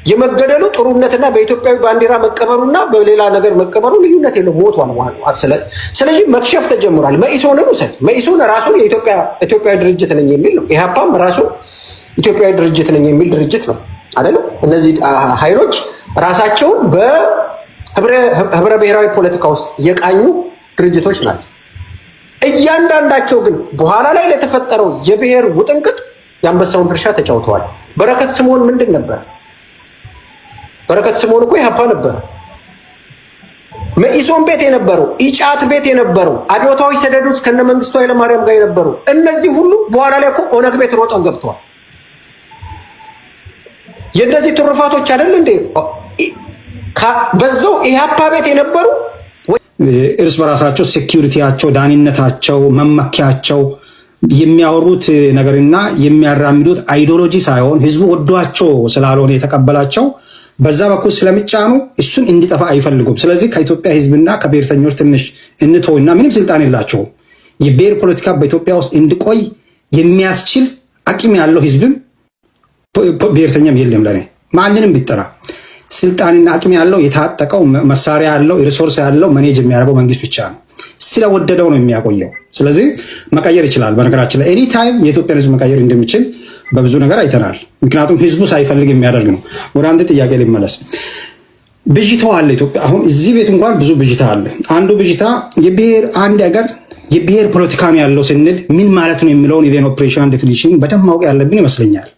የመገደሉ ጥሩነትና በኢትዮጵያዊ ባንዲራ መቀበሩና በሌላ ነገር መቀበሩ ልዩነት የለው። ሞቷል ማለት ስለዚህ መክሸፍ ተጀምሯል። መኢሶንን ውሰድ። መኢሶን ራሱን ኢትዮጵያዊ ድርጅት ነኝ የሚል ነው። ኢህአፓም ራሱ ኢትዮጵያዊ ድርጅት ነኝ የሚል ድርጅት ነው አይደል? እነዚህ ኃይሎች ራሳቸውን በህብረ ብሔራዊ ፖለቲካ ውስጥ የቃኙ ድርጅቶች ናቸው። እያንዳንዳቸው ግን በኋላ ላይ ለተፈጠረው የብሔር ውጥንቅጥ የአንበሳውን ድርሻ ተጫውተዋል። በረከት ስምኦን ምንድን ነበር? በረከት ስምኦን እኮ ኢህአፓ ነበር። መኢሶን ቤት የነበረው፣ ኢጫት ቤት የነበረው፣ አብዮታዊ ሰደድ ውስጥ ከነ መንግስቱ ኃይለማርያም ጋር የነበሩ እነዚህ ሁሉ በኋላ ላይ እኮ ኦነግ ቤት ሮጠው ገብተዋል። የእነዚህ ትሩፋቶች አይደል እንዴ? በዛው ኢህአፓ ቤት የነበሩ እርስ በራሳቸው ሴኩሪቲያቸው፣ ዳንነታቸው፣ መመኪያቸው የሚያወሩት ነገርና የሚያራምዱት አይዲዮሎጂ ሳይሆን ህዝቡ ወዷቸው ስላልሆነ የተቀበላቸው በዛ በኩል ስለሚጫኑ እሱን እንዲጠፋ አይፈልጉም። ስለዚህ ከኢትዮጵያ ህዝብና ከብሔርተኞች ትንሽ እንተውና ምንም ስልጣን የላቸውም። የብሔር ፖለቲካ በኢትዮጵያ ውስጥ እንዲቆይ የሚያስችል አቅም ያለው ህዝብም ብሔርተኛም የለም። ለኔ ማንንም ቢጠራ ስልጣንና አቅም ያለው የታጠቀው መሳሪያ ያለው ሪሶርስ ያለው ማኔጅ የሚያደርገው መንግስት ብቻ ነው። ስለወደደው ነው የሚያቆየው። ስለዚህ መቀየር ይችላል። በነገራችን ላይ ኤኒ ታይም የኢትዮጵያን ህዝብ መቀየር እንደሚችል በብዙ ነገር አይተናል። ምክንያቱም ህዝቡ ሳይፈልግ የሚያደርግ ነው። ወደ አንድ ጥያቄ ልመለስ። ብዥታው አለ ኢትዮጵያ። አሁን እዚህ ቤት እንኳን ብዙ ብዥታ አለ። አንዱ ብዥታ የብሔር አንድ ሀገር የብሔር ፖለቲካ ነው ያለው ስንል ምን ማለት ነው የሚለውን ኢቨን ኦፕሬሽናል ዴፊኒሽን በደንብ ማወቅ ያለብን ይመስለኛል።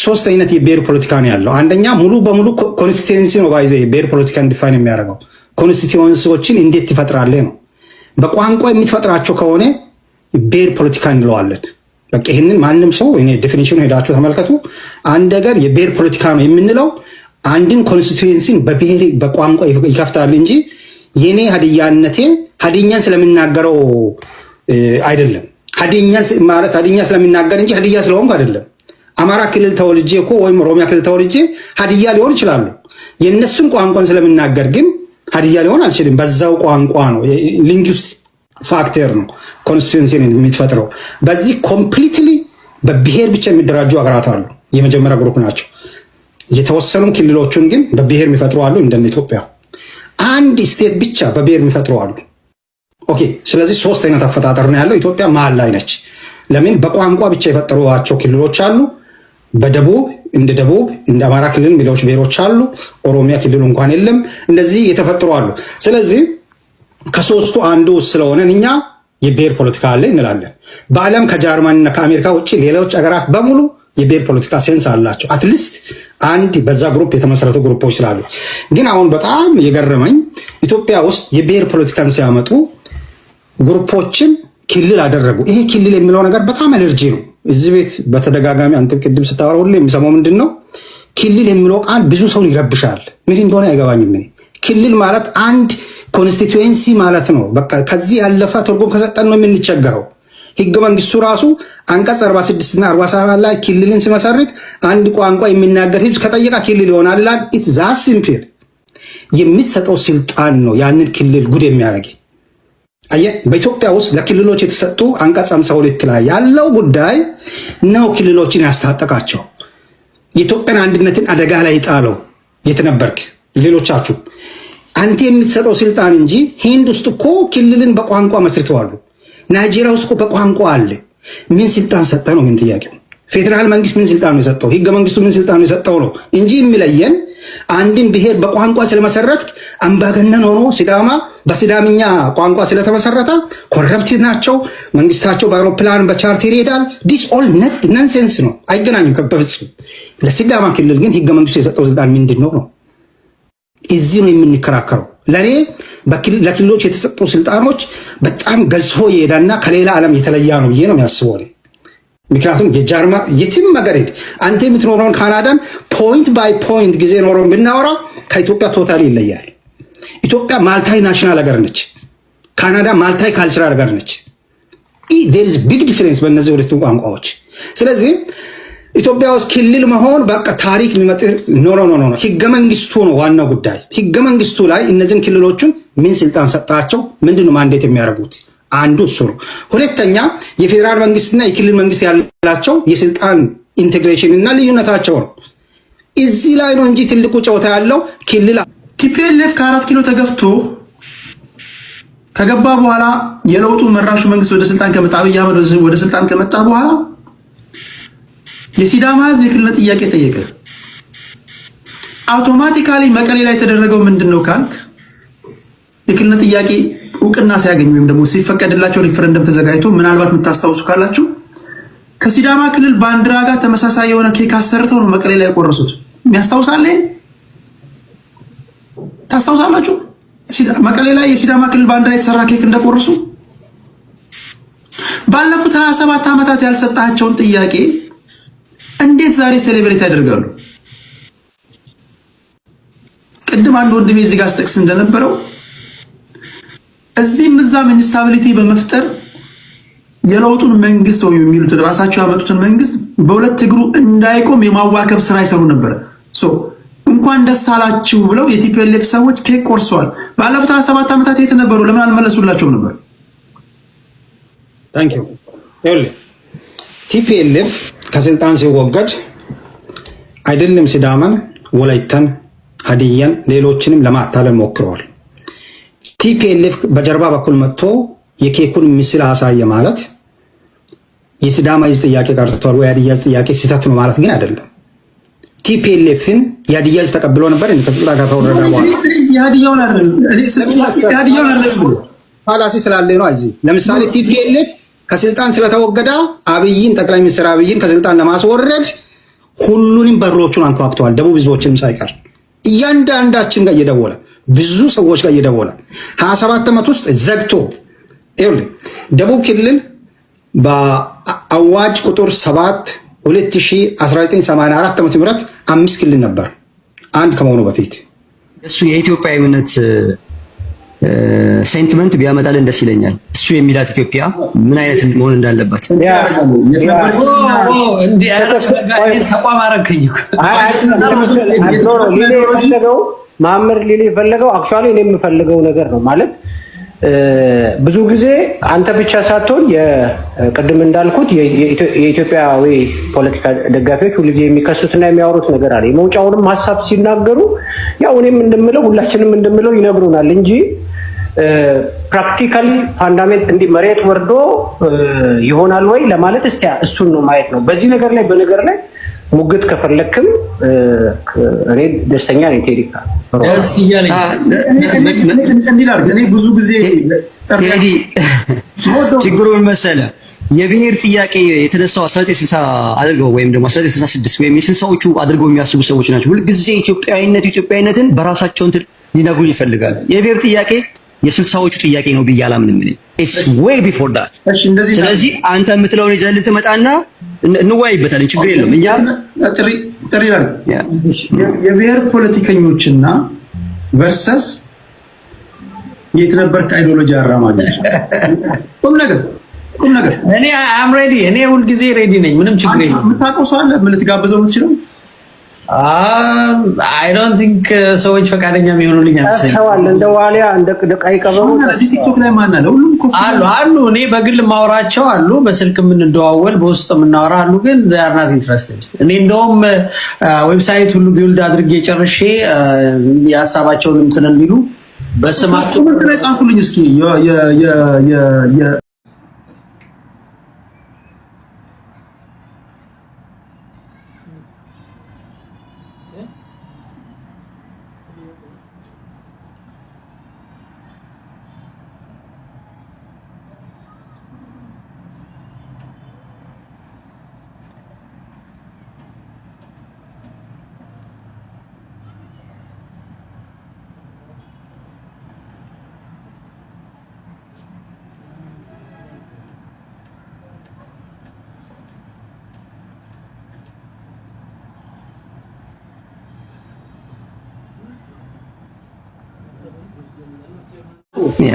ሶስት አይነት የብሔር ፖለቲካ ነው ያለው። አንደኛ ሙሉ በሙሉ ኮንስቲትዩንሲ ነው ባይዘ የብሔር ፖለቲካን ዲፋይን የሚያደርገው ኮንስቲትዩንሲዎችን እንዴት ትፈጥራለህ ነው። በቋንቋ የምትፈጥራቸው ከሆነ ብሔር ፖለቲካ እንለዋለን። በቃ ይሄንን ማንም ሰው እኔ ዴፊኒሽኑ ሄዳችሁ ተመልከቱ። አንድ ሀገር የብሔር ፖለቲካ ነው የምንለው አንድን ኮንስቲትዩንሲን በብሔር በቋንቋ ይከፍታል እንጂ የኔ ሀዲያነቴ ሀዲኛን ስለምናገረው አይደለም። ሀዲኛን ማለት ሀዲኛ ስለምናገር እንጂ ሀዲያ ስለሆንኩ አይደለም። አማራ ክልል ተወልጄ እኮ ወይም ኦሮሚያ ክልል ተወልጄ ሀዲያ ሊሆን ይችላሉ። የእነሱን ቋንቋን ስለምናገር ግን ሀዲያ ሊሆን አልችልም። በዛው ቋንቋ ነው። ሊንጉስቲክ ፋክተር ነው ኮንስቲትዩንሲን የሚፈጥረው። በዚህ ኮምፕሊትሊ በብሔር ብቻ የሚደራጁ ሀገራት አሉ። የመጀመሪያ ግሩፕ ናቸው። የተወሰኑ ክልሎቹን ግን በብሔር የሚፈጥሩ አሉ። እንደነ ኢትዮጵያ አንድ ስቴት ብቻ በብሔር የሚፈጥሩ አሉ። ኦኬ። ስለዚህ ሶስት አይነት አፈጣጠር ነው ያለው። ኢትዮጵያ መሀል ላይ ነች። ለምን? በቋንቋ ብቻ የፈጠሯቸው ክልሎች አሉ። በደቡብ እንደ አማራ ክልል ሌሎች ብሔሮች አሉ። ኦሮሚያ ክልል እንኳን የለም። እንደዚህ የተፈጠሩ አሉ። ስለዚህ ከሶስቱ አንዱ ስለሆነ እኛ የብሔር ፖለቲካ አለ እንላለን። በዓለም ከጀርመንና ከአሜሪካ ውጭ ሌሎች ሀገራት በሙሉ የብሔር ፖለቲካ ሴንስ አላቸው። አትሊስት አንድ በዛ ግሩፕ የተመሰረቱ ግሩፖች ስላሉ። ግን አሁን በጣም የገረመኝ ኢትዮጵያ ውስጥ የብሔር ፖለቲካን ሲያመጡ ግሩፖችን ክልል አደረጉ። ይሄ ክልል የሚለው ነገር በጣም አለርጂ ነው። እዚህ ቤት በተደጋጋሚ አንተ ቅድም ስታወራ ሁሌ የሚሰማው ምንድን ነው? ክልል የሚለው ቃል ብዙ ሰው ይረብሻል። ምን እንደሆነ አይገባኝም። ክልል ማለት አንድ ኮንስቲትዩንሲ ማለት ነው። በቃ ከዚህ ያለፈ ትርጉም ከሰጠን ነው የምንቸገረው። ህገ መንግስቱ ራሱ አንቀጽ 46 እና 47 ላይ ክልልን ሲመሰርት አንድ ቋንቋ የሚናገር ህዝብ ከጠየቃ ክልል ይሆናል ይላል። ኢትስ ዛት ሲምፕል። የምትሰጠው ስልጣን ነው ያንን ክልል ጉድ የሚያደርግ። አየህ፣ በኢትዮጵያ ውስጥ ለክልሎች የተሰጡ አንቀጽ 52 ላይ ያለው ጉዳይ ነው ክልሎችን ያስታጠቃቸው። የኢትዮጵያን አንድነትን አደጋ ላይ ጣለው። የተነበርክ ሌሎቻችሁ አንተ የምትሰጠው ስልጣን እንጂ ሂንድ ውስጥ እኮ ክልልን በቋንቋ መስርተዋል። ናይጄሪያ ውስጥ እኮ በቋንቋ አለ። ምን ስልጣን ሰጠ ነው ግን ጥያቄው። ፌዴራል መንግስት ምን ስልጣን ነው የሰጠው? ህገ መንግስቱ ምን ስልጣን ነው የሰጠው ነው እንጂ የሚለየን አንድን ብሔር በቋንቋ ስለመሰረት አምባገነን ሆኖ ሲዳማ በሲዳምኛ ቋንቋ ስለተመሰረተ ኮረፕት ናቸው፣ መንግስታቸው በአውሮፕላን በቻርተር ይሄዳል። ዲስ ኦል ነንሴንስ ነው፣ አይገናኝም በፍጹም። ለሲዳማ ክልል ግን ህገ መንግስቱ የሰጠው ስልጣን ምንድን ነው ነው? እዚህ ነው የምንከራከረው። ለኔ ለክልሎች የተሰጡ ስልጣኖች በጣም ገዝፎ ይሄዳና ከሌላ ዓለም የተለያ ነው ብዬ ነው የሚያስበው። ምክንያቱም የጃርማ የትም ሀገር ሄድ አንተ የምትኖረውን ካናዳን ፖይንት ባይ ፖይንት ጊዜ ኖሮ ብናወራ ከኢትዮጵያ ቶታሊ ይለያል። ኢትዮጵያ ማልታይ ናሽናል ሀገር ነች። ካናዳ ማልታይ ካልቸራል ሀገር ነች። there is big difference በእነዚህ ሁለቱ ቋንቋዎች። ስለዚህ ኢትዮጵያ ውስጥ ክልል መሆን በቃ ታሪክ የሚመጥር ኖ ህገ መንግስቱ ነው ዋናው ጉዳይ። ህገ መንግስቱ ላይ እነዚህን ክልሎቹን ምን ስልጣን ሰጣቸው? ምንድነው ማንዴት የሚያደርጉት? አንዱ እሱ ነው። ሁለተኛ የፌዴራል መንግስትና የክልል መንግስት ያላቸው የስልጣን ኢንቴግሬሽን እና ልዩነታቸው ነው። እዚህ ላይ ነው እንጂ ትልቁ ጨዋታ ያለው ክልል ቲፒኤልኤፍ ከ4 ኪሎ ተገፍቶ ከገባ በኋላ የለውጡ መራሹ መንግስት ወደ ስልጣን ከመጣ አብይ አህመድ ወደ ስልጣን ከመጣ በኋላ የሲዳማ ህዝብ የክልል ጥያቄ ጠየቀ። አውቶማቲካሊ መቀሌ ላይ የተደረገው ምንድነው ካልክ የክልል ጥያቄ እውቅና ሲያገኙ ወይም ደግሞ ሲፈቀድላቸው ሪፈረንደም ተዘጋጅቶ ምናልባት የምታስታውሱ ካላችሁ ከሲዳማ ክልል ባንዲራ ጋር ተመሳሳይ የሆነ ኬክ አሰርተው ነው መቀሌ ላይ ያቆረሱት። የሚያስታውሳለ? ታስታውሳላችሁ? መቀሌ ላይ የሲዳማ ክልል ባንዲራ የተሰራ ኬክ እንደቆረሱ። ባለፉት 27 ዓመታት ያልሰጣቸውን ጥያቄ እንዴት ዛሬ ሴሌብሬት ያደርጋሉ? ቅድም አንድ ወንድሜ እዚህ ጋር አስጠቅስ እንደነበረው እዚህም እዛም ኢንስታቢሊቲ በመፍጠር የለውጡን መንግስት ወይ የሚሉት ራሳቸው ያመጡትን መንግስት በሁለት እግሩ እንዳይቆም የማዋከብ ስራ ይሰሩ ነበር። እንኳን ደስ አላችሁ ብለው የቲፒኤልኤፍ ሰዎች ኬክ ቆርሰዋል። ባለፉት 27 ዓመታት የት ነበሩ? ለምን አልመለሱላቸውም ነበር? ታንክ ዩ ቲፒኤልኤፍ ከስልጣን ሲወገድ አይደለም ሲዳማን፣ ወላይታን፣ ሀዲያን ሌሎችንም ለማታለል ሞክረዋል። ቲፒኤልኤፍ በጀርባ በኩል መጥቶ የኬኩን ምስል አሳየ ማለት የሲዳማ ህዝብ ጥያቄ ቀርቷል ወይ የሀዲያ ጥያቄ ስህተት ነው ማለት ግን አይደለም። ቲፒኤልኤፍን የሀዲያ ተቀብሎ ነበር ከስልጣን ከተወረደ በኋላ የሀዲያውን አይደለም ፓላሲ ስላለ ነው። እዚህ ለምሳሌ ቲፒኤልኤፍ ከስልጣን ስለተወገደ አብይን ጠቅላይ ሚኒስትር አብይን ከስልጣን ለማስወረድ ሁሉንም በሮቹን አንኳኩተዋል። ደቡብ ህዝቦችንም ሳይቀር እያንዳንዳችን ጋር እየደወለ ብዙ ሰዎች ጋር እየደወለ 27 ዓመት ውስጥ ዘግቶ ደቡብ ክልል በአዋጅ ቁጥር 7 2019 ዓ.ም 5 ክልል ነበር አንድ ከመሆኑ በፊት እሱ የኢትዮጵያዊነት ሴንቲመንት ቢያመጣልን ደስ ይለኛል። እሱ የሚላት ኢትዮጵያ ምን አይነት መሆን እንዳለባት ተቋም አረከኝ ማመር ሊል የፈለገው አክቹአሊ እኔ የምፈልገው ነገር ነው ማለት ብዙ ጊዜ አንተ ብቻ ሳትሆን የቅድም እንዳልኩት የኢትዮጵያዊ ፖለቲካ ደጋፊዎች ሁልጊዜ የሚከሱትና የሚያወሩት ነገር አለ። የመውጫውንም ሀሳብ ሲናገሩ ያው እኔም እንደምለው ሁላችንም እንደምለው ይነግሩናል እንጂ ፕራክቲካሊ ፋንዳሜንት እንዲህ መሬት ወርዶ ይሆናል ወይ ለማለት እስቲ እሱን ነው ማየት ነው። በዚህ ነገር ላይ በነገር ላይ ሙግት ከፈለክም እኔ ደስተኛ ነኝ። ቴሪካ ደስ ይያለኝ እኔ ብዙ ጊዜ ቴዲ ችግሩን መሰለ የብሔር ጥያቄ የተነሳው 1960 አድርገው ወይም ደግሞ 1966 ወይም የስልሳዎቹ አድርገው የሚያስቡ ሰዎች ናቸው። ሁልጊዜ ኢትዮጵያዊነትን በራሳቸው እንትን ሊነግሩን ይፈልጋሉ። የብሔር ጥያቄ የስልሳዎቹ ጥያቄ ነው ብዬ አላምንም። ኢትስ ዌይ ቢፎር ዳት። ስለዚህ አንተ የምትለውን ይዘህ ልትመጣና እንወያይበታለን። ችግር የለውም። እኛ ጥሪ የብሔር ፖለቲከኞችና ቨርሰስ የት ነበርክ አይዲዮሎጂ አራማጆች ቁም ነገር እኔ አም ሬዲ። እኔ ሁልጊዜ ሬዲ ነኝ። ምንም ችግር የለም። የምታውቀው ሰው አለ ምን ልትጋብዘው የምትችለው? አይ ዶንት ቲንክ ሰዎች ፈቃደኛ የሚሆኑልኝ አይመስለኝም። ሰዋል እንደ ዋሊያ እንደ ቀይ ቀበሮ እዚህ ቲክቶክ ላይ ማን አለ? ሁሉም አሉ። እኔ በግል ማውራቸው አሉ፣ በስልክ የምንደዋወል በውስጥ የምናወራ አሉ። ግን they are not interested። እኔ እንደውም ዌብሳይት ሁሉ ቢውልድ አድርጌ ጨርሼ የሀሳባቸውን እንትን እንዲሉ በስማቸው ምን ላይ ጻፉልኝ እስኪ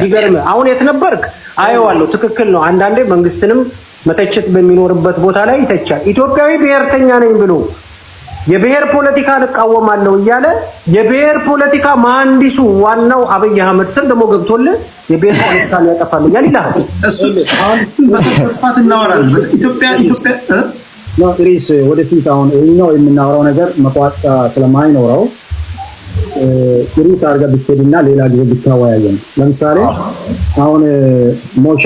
ይገርም። አሁን የት ነበርክ? አየዋለሁ። ትክክል ነው። አንዳንዴ መንግስትንም መተቸት በሚኖርበት ቦታ ላይ ይተቻል። ኢትዮጵያዊ ብሔርተኛ ነኝ ብሎ የብሔር ፖለቲካ እቃወማለሁ እያለ የብሔር ፖለቲካ መሐንዲሱ ዋናው አብይ አህመድ ስር ደግሞ ገብቶልህ የብሔር ፖለቲካን ያጠፋል እያለ ይላል። እሱ አሁን በስፋት እናወራለን። ኢትዮጵያ ነው ኢሪስ ወደፊት አሁን ይሄኛው የምናወራው ነገር መቋጫ ስለማይኖረው ኢሪስ አድርገህ ብትሄድና ሌላ ጊዜ ብታወያየን። ለምሳሌ አሁን ሞሻ